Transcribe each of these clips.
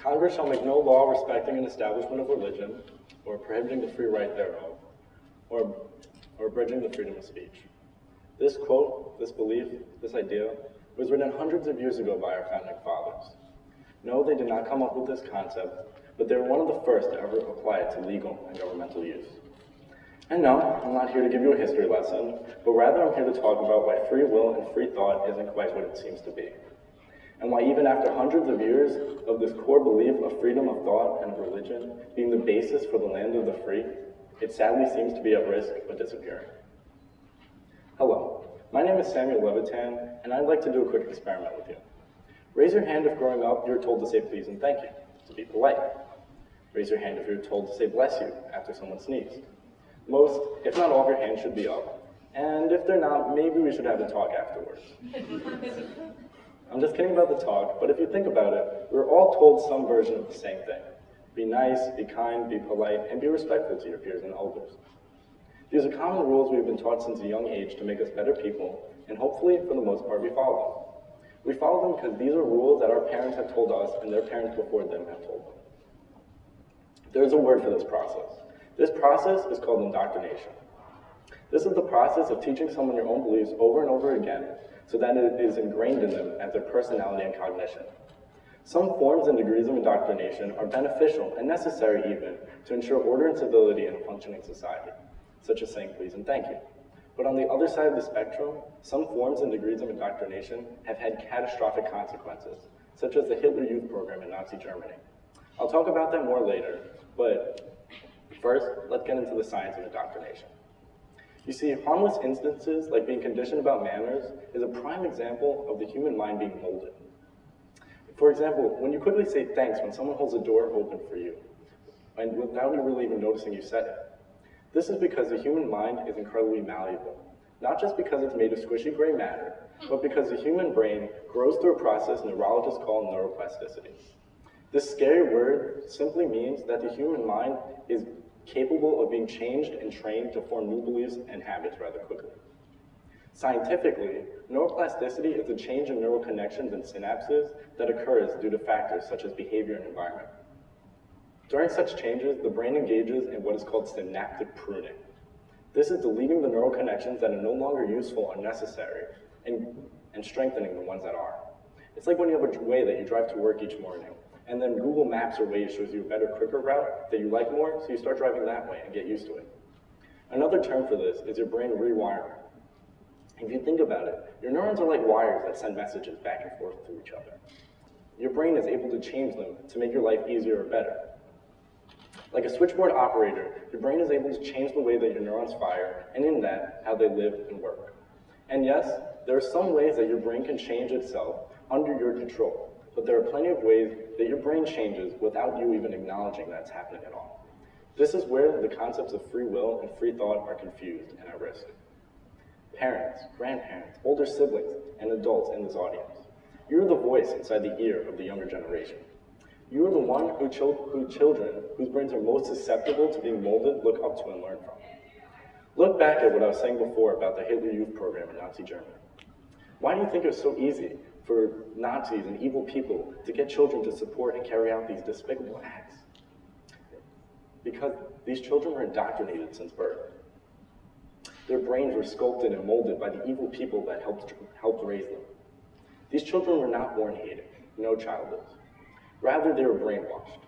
Congress shall make no law respecting an establishment of religion, or prohibiting the free right thereof, or abridging the freedom of speech. This quote, this belief, this idea, was written hundreds of years ago by our founding fathers. No, they did not come up with this concept, but they were one of the first to ever apply it to legal and governmental use. And no, I'm not here to give you a history lesson, but rather I'm here to talk about why free will and free thought isn't quite what it seems to be. And why even after hundreds of years of this core belief of freedom of thought and of religion being the basis for the land of the free, it sadly seems to be at risk of disappearing. Hello, my name is Samuel Levitan, and I'd like to do a quick experiment with you. Raise your hand if growing up you were told to say please and thank you, to be polite. Raise your hand if you were told to say bless you after someone sneezed. Most, if not all of your hands should be up, and if they're not, maybe we should have a talk afterwards. I'm just kidding about the talk, but if you think about it, we're all told some version of the same thing. Be nice, be kind, be polite, and be respectful to your peers and elders. These are common rules we've been taught since a young age to make us better people, and hopefully, for the most part, we follow them. We follow them because these are rules that our parents have told us and their parents before them have told them. There's a word for this process. This process is called indoctrination. This is the process of teaching someone your own beliefs over and over again so that it is ingrained in them as their personality and cognition. Some forms and degrees of indoctrination are beneficial and necessary even to ensure order and stability in a functioning society, such as saying please and thank you. But on the other side of the spectrum, some forms and degrees of indoctrination have had catastrophic consequences, such as the Hitler Youth Program in Nazi Germany. I'll talk about that more later, but first, let's get into the science of indoctrination. You see, harmless instances like being conditioned about manners is a prime example of the human mind being molded. For example, when you quickly say thanks when someone holds a door open for you, and without you really even noticing you said it. This is because the human mind is incredibly malleable, not just because it's made of squishy gray matter, but because the human brain grows through a process neurologists call neuroplasticity. This scary word simply means that the human mind is capable of being changed and trained to form new beliefs and habits rather quickly. Scientifically, neuroplasticity is a change in neural connections and synapses that occurs due to factors such as behavior and environment. During such changes, the brain engages in what is called synaptic pruning. This is deleting the neural connections that are no longer useful or necessary and strengthening the ones that are. It's like when you have a way that you drive to work each morning, and then Google Maps or Waze shows you a better, quicker route that you like more, so you start driving that way and get used to it. Another term for this is your brain rewiring. If you think about it, your neurons are like wires that send messages back and forth to each other. Your brain is able to change them to make your life easier or better. Like a switchboard operator, your brain is able to change the way that your neurons fire, and in that, how they live and work. And yes, there are some ways that your brain can change itself under your control. But there are plenty of ways that your brain changes without you even acknowledging that's happening at all. This is where the concepts of free will and free thought are confused and at risk. Parents, grandparents, older siblings, and adults in this audience, you're the voice inside the ear of the younger generation. You are the one who children whose brains are most susceptible to being molded look up to and learn from. Look back at what I was saying before about the Hitler Youth Program in Nazi Germany. Why do you think it was so easy for Nazis and evil people to get children to support and carry out these despicable acts? Because these children were indoctrinated since birth. Their brains were sculpted and molded by the evil people that helped raise them. These children were not born hating, no child is. Rather, they were brainwashed.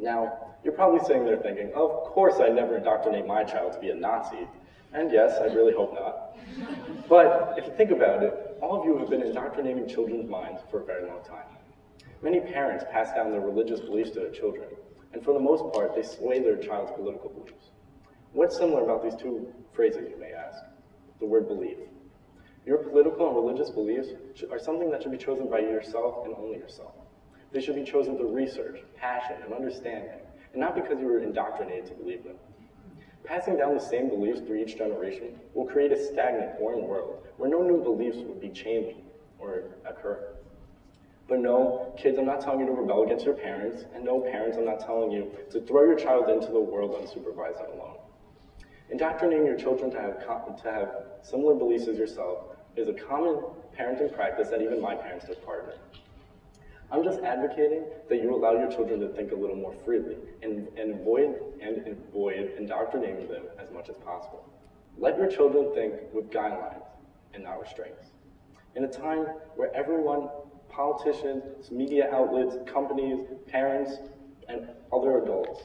Now, you're probably sitting there thinking, of course I'd never indoctrinate my child to be a Nazi. And yes, I really hope not. But if you think about it, all of you have been indoctrinating children's minds for a very long time. Many parents pass down their religious beliefs to their children, and for the most part, they sway their child's political beliefs. What's similar about these two phrases, you may ask? The word belief. Your political and religious beliefs are something that should be chosen by yourself and only yourself. They should be chosen through research, passion, and understanding, and not because you were indoctrinated to believe them. Passing down the same beliefs through each generation will create a stagnant, boring world where no new beliefs would be changed or occur. But no, kids, I'm not telling you to rebel against your parents, and no, parents, I'm not telling you to throw your child into the world unsupervised and alone. Indoctrinating your children to have similar beliefs as yourself is a common parenting practice that even my parents took part in. I'm just advocating that you allow your children to think a little more freely and avoid indoctrinating them as much as possible. Let your children think with guidelines and not restraints. In a time where everyone, politicians, media outlets, companies, parents, and other adults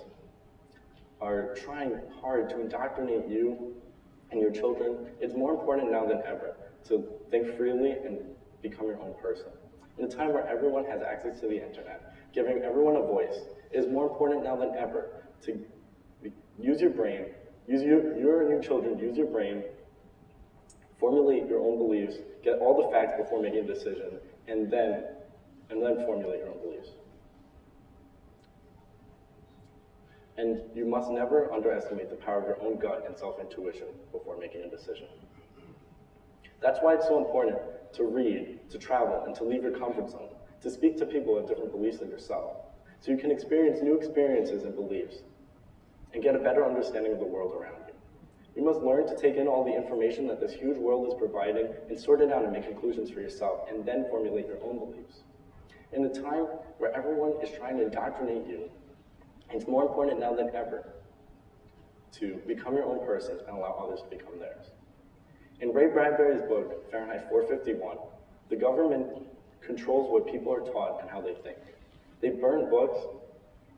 are trying hard to indoctrinate you and your children, it's more important now than ever to think freely and become your own person. In a time where everyone has access to the internet, giving everyone a voice, it is more important now than ever to use your brain, your and your children, use your brain, formulate your own beliefs, get all the facts before making a decision, and then formulate your own beliefs. And you must never underestimate the power of your own gut and self-intuition before making a decision. That's why it's so important to read, to travel, and to leave your comfort zone, to speak to people with different beliefs than yourself, so you can experience new experiences and beliefs, and get a better understanding of the world around you. You must learn to take in all the information that this huge world is providing and sort it out and make conclusions for yourself, and then formulate your own beliefs. In a time where everyone is trying to indoctrinate you, it's more important now than ever to become your own person and allow others to become theirs. In Ray Bradbury's book, Fahrenheit 451, the government controls what people are taught and how they think. They burn books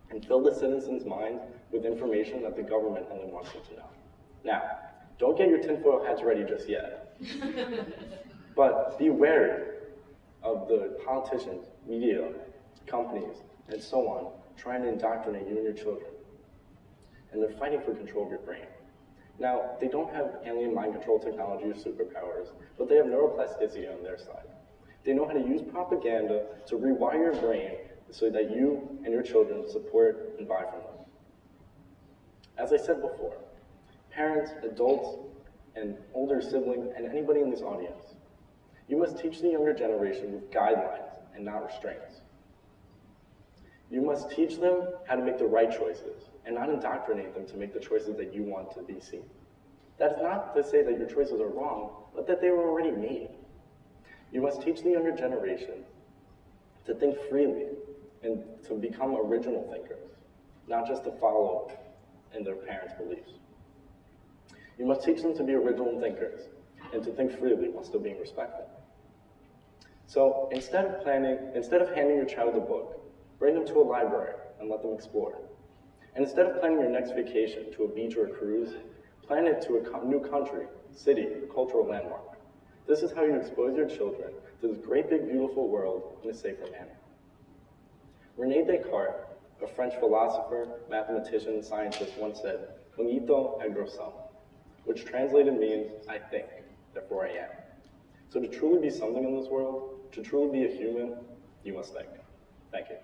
and fill the citizens' minds with information that the government only wants them to know. Now, don't get your tinfoil hats ready just yet, but be wary of the politicians, media, companies, and so on, trying to indoctrinate you and your children. And they're fighting for control of your brain. Now, they don't have alien mind control technology or superpowers, but they have neuroplasticity on their side. They know how to use propaganda to rewire your brain so that you and your children support and buy from them. As I said before, parents, adults, and older siblings, and anybody in this audience, you must teach the younger generation with guidelines and not restraints. You must teach them how to make the right choices and not indoctrinate them to make the choices that you want to be seen. That's not to say that your choices are wrong, but that they were already made. You must teach the younger generation to think freely and to become original thinkers, not just to follow in their parents' beliefs. You must teach them to be original thinkers and to think freely while still being respectful. So instead of handing your child a book, bring them to a library and let them explore. And instead of planning your next vacation to a beach or a cruise, plan it to a new country, city, or cultural landmark. This is how you expose your children to this great big beautiful world in a safer manner. René Descartes, a French philosopher, mathematician, and scientist, once said, "Cogito ergo sum," which translated means, I think, therefore I am. So to truly be something in this world, to truly be a human, you must think. Thank you.